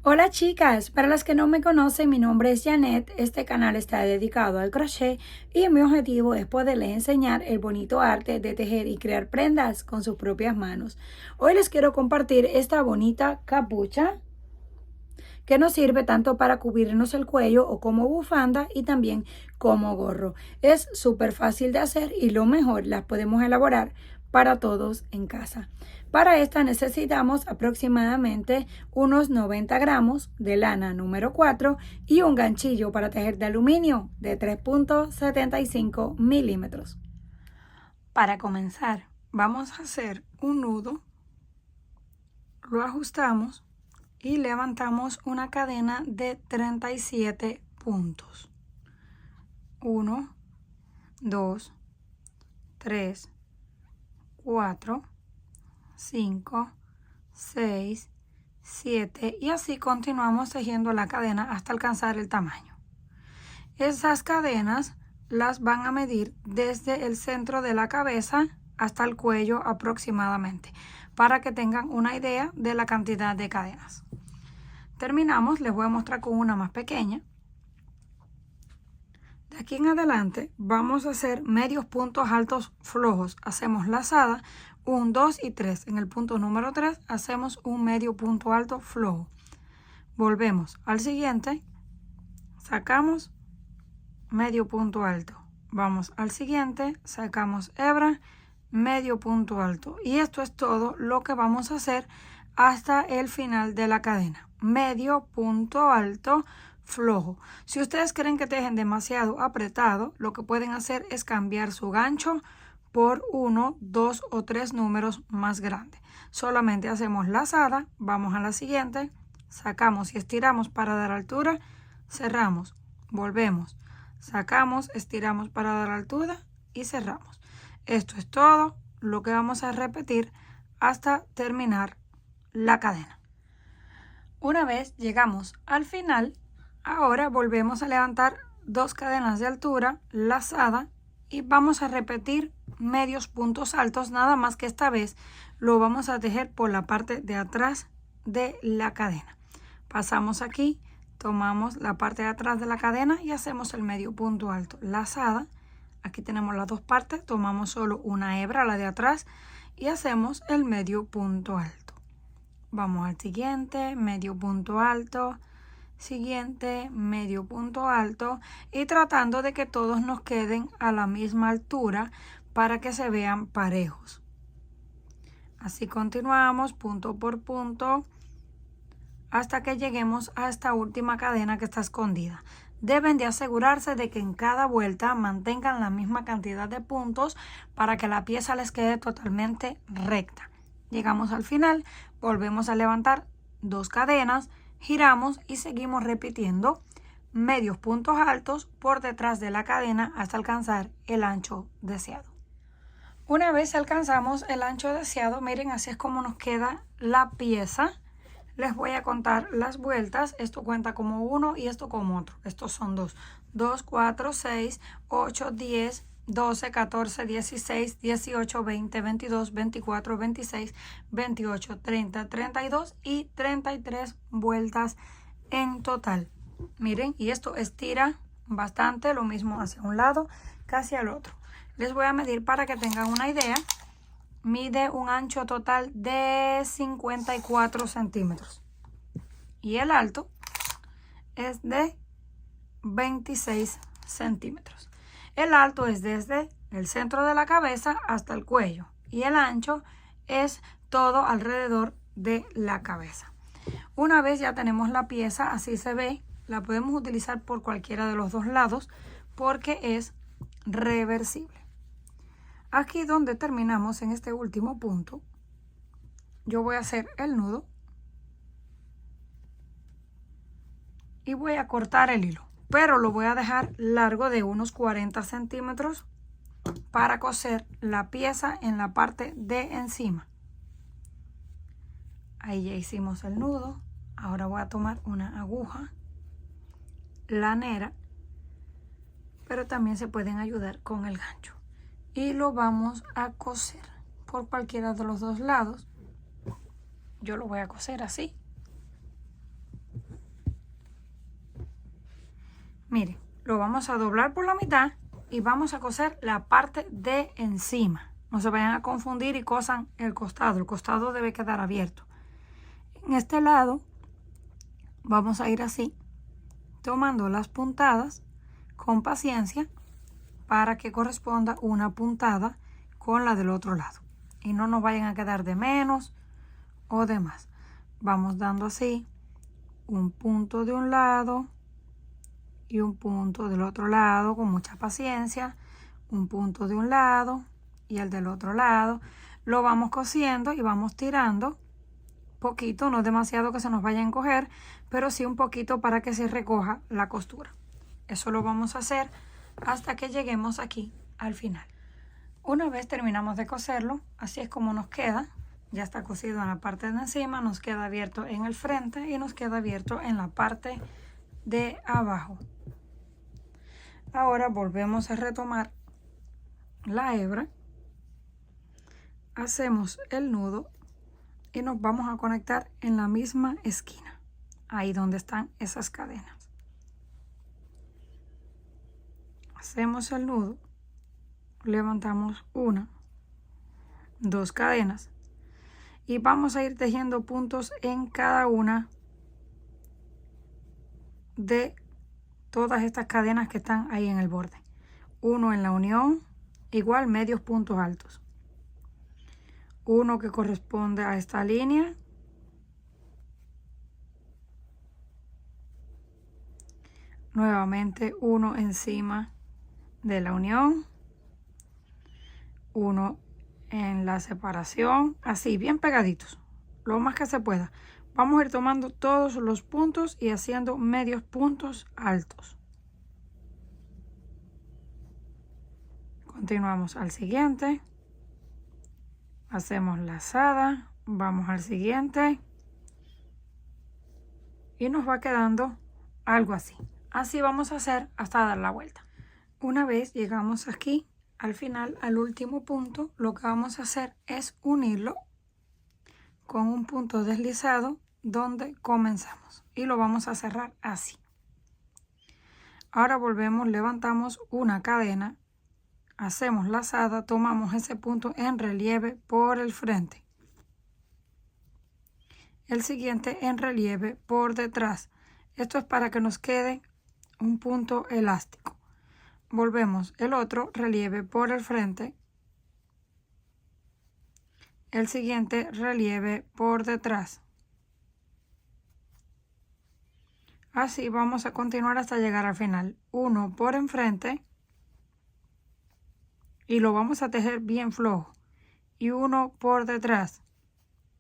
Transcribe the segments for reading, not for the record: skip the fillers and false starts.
Hola chicas, para las que no me conocen, mi nombre es Janet, este canal está dedicado al crochet y mi objetivo es poderles enseñar el bonito arte de tejer y crear prendas con sus propias manos. Hoy les quiero compartir esta bonita capucha que nos sirve tanto para cubrirnos el cuello o como bufanda y también como gorro. Es súper fácil de hacer y lo mejor, las podemos elaborar para todos en casa. Para esta necesitamos aproximadamente unos 90 gramos de lana número 4 y un ganchillo para tejer de aluminio de 3.75 milímetros. Para comenzar, vamos a hacer un nudo, lo ajustamos y levantamos una cadena de 37 puntos. 1, 2, 3, 4, 5, 6, 7 y así continuamos tejiendo la cadena hasta alcanzar el tamaño. Esas cadenas las van a medir desde el centro de la cabeza hasta el cuello aproximadamente, para que tengan una idea de la cantidad de cadenas. Terminamos, les voy a mostrar con una más pequeña. De aquí en adelante vamos a hacer medios puntos altos flojos. Hacemos lazada, 1, 2 y 3. En el punto número 3 hacemos un medio punto alto flojo. Volvemos al siguiente, sacamos medio punto alto. Vamos al siguiente, sacamos hebra, medio punto alto. Y esto es todo lo que vamos a hacer hasta el final de la cadena. Medio punto alto flojo. Si ustedes creen que tejen demasiado apretado, lo que pueden hacer es cambiar su gancho por 1, 2 o 3 números más grandes. Solamente hacemos lazada, vamos a la siguiente, sacamos y estiramos para dar altura, cerramos, volvemos, sacamos, estiramos para dar altura y cerramos. Esto es todo lo que vamos a repetir hasta terminar la cadena. Una vez llegamos al final, ahora volvemos a levantar 2 cadenas de altura, lazada, y vamos a repetir medios puntos altos, nada más que esta vez lo vamos a tejer por la parte de atrás de la cadena. Pasamos aquí, tomamos la parte de atrás de la cadena y hacemos el medio punto alto, lazada. Aquí tenemos las dos partes, tomamos solo una hebra, la de atrás, y hacemos el medio punto alto. Vamos al siguiente, medio punto alto, siguiente, medio punto alto, y tratando de que todos nos queden a la misma altura para que se vean parejos. Así continuamos punto por punto hasta que lleguemos a esta última cadena que está escondida. Deben de asegurarse de que en cada vuelta mantengan la misma cantidad de puntos para que la pieza les quede totalmente recta. Llegamos al final, volvemos a levantar 2 cadenas, giramos y seguimos repitiendo medios puntos altos por detrás de la cadena hasta alcanzar el ancho deseado. Una vez alcanzamos el ancho deseado, miren, así es como nos queda la pieza. Les voy a contar las vueltas. Esto cuenta como uno y esto como otro. Estos son 2. 2, 4, 6, 8, 10, 12, 14, 16, 18, 20, 22, 24, 26, 28, 30, 32 y 33 vueltas en total. Miren, y esto estira bastante, lo mismo hacia un lado que hacia el otro. Les voy a medir para que tengan una idea. Mide un ancho total de 54 centímetros. Y el alto es de 26 centímetros. El alto es desde el centro de la cabeza hasta el cuello. Y el ancho es todo alrededor de la cabeza. Una vez ya tenemos la pieza, así se ve, la podemos utilizar por cualquiera de los dos lados porque es reversible. Aquí donde terminamos en este último punto, yo voy a hacer el nudo y voy a cortar el hilo, pero lo voy a dejar largo de unos 40 centímetros para coser la pieza en la parte de encima. Ahí ya hicimos el nudo. Ahora voy a tomar una aguja lanera, pero también se pueden ayudar con el gancho. Y lo vamos a coser por cualquiera de los dos lados. Yo lo voy a coser así. Mire, lo vamos a doblar por la mitad y vamos a coser la parte de encima. No se vayan a confundir y cosan el costado debe quedar abierto. En este lado vamos a ir así, tomando las puntadas con paciencia para que corresponda una puntada con la del otro lado y no nos vayan a quedar de menos o de más. Vamos dando así un punto de un lado y un punto del otro lado con mucha paciencia, un punto de un lado y el del otro lado. Lo vamos cosiendo y vamos tirando poquito, no demasiado que se nos vaya a encoger, pero sí un poquito para que se recoja la costura. Eso lo vamos a hacer hasta que lleguemos aquí al final. Una vez terminamos de coserlo, así es como nos queda. Ya está cosido en la parte de encima, nos queda abierto en el frente y nos queda abierto en la parte de abajo. Ahora volvemos a retomar la hebra, hacemos el nudo y nos vamos a conectar en la misma esquina, ahí donde están esas cadenas. Hacemos el nudo, levantamos una, dos cadenas y vamos a ir tejiendo puntos en cada una de todas estas cadenas que están ahí en el borde. Uno en la unión, igual medios puntos altos. Uno que corresponde a esta línea. Nuevamente uno encima de la unión. Uno en la separación, así bien pegaditos, lo más que se pueda. Vamos a ir tomando todos los puntos y haciendo medios puntos altos. Continuamos al siguiente. Hacemos lazada, vamos al siguiente. Y nos va quedando algo así. Así vamos a hacer hasta dar la vuelta. Una vez llegamos aquí, al final, al último punto, lo que vamos a hacer es unirlo con un punto deslizado donde comenzamos y lo vamos a cerrar así. Ahora volvemos, levantamos una cadena, hacemos lazada, tomamos ese punto en relieve por el frente, el siguiente en relieve por detrás. Esto es para que nos quede un punto elástico. Volvemos el otro relieve por el frente, el siguiente relieve por detrás. Así vamos a continuar hasta llegar al final. Uno por enfrente y lo vamos a tejer bien flojo. Y uno por detrás.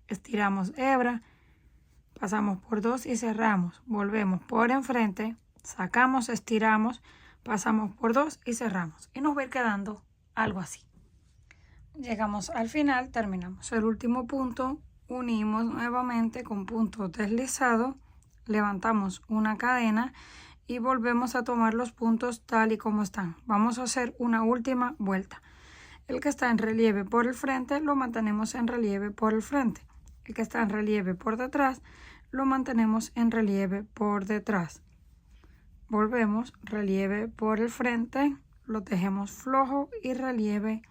Estiramos hebra, pasamos por dos y cerramos. Volvemos por enfrente, sacamos, estiramos, pasamos por dos y cerramos. Y nos va a ir quedando algo así. Llegamos al final, terminamos el último punto, unimos nuevamente con punto deslizado, levantamos una cadena y volvemos a tomar los puntos tal y como están. Vamos a hacer una última vuelta. El que está en relieve por el frente lo mantenemos en relieve por el frente. El que está en relieve por detrás lo mantenemos en relieve por detrás. Volvemos, relieve por el frente, lo tejemos flojo y relieve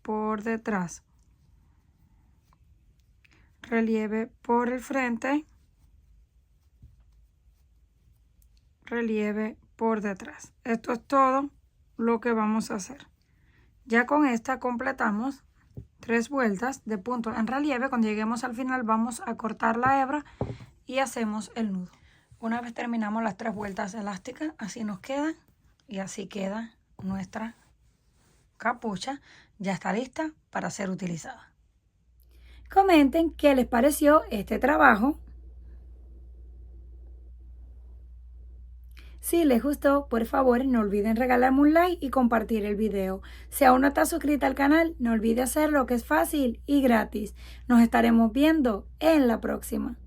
por detrás. Relieve por el frente, relieve por detrás. Esto es todo lo que vamos a hacer. Ya con esta completamos 3 vueltas de punto en relieve. Cuando lleguemos al final vamos a cortar la hebra y hacemos el nudo. Una vez terminamos las 3 vueltas elásticas, así nos quedan y así queda nuestra capucha. Ya está lista para ser utilizada. Comenten qué les pareció este trabajo. Si les gustó, por favor, no olviden regalarme un like y compartir el video. Si aún no estás suscrita al canal, no olvides hacerlo, que es fácil y gratis. Nos estaremos viendo en la próxima.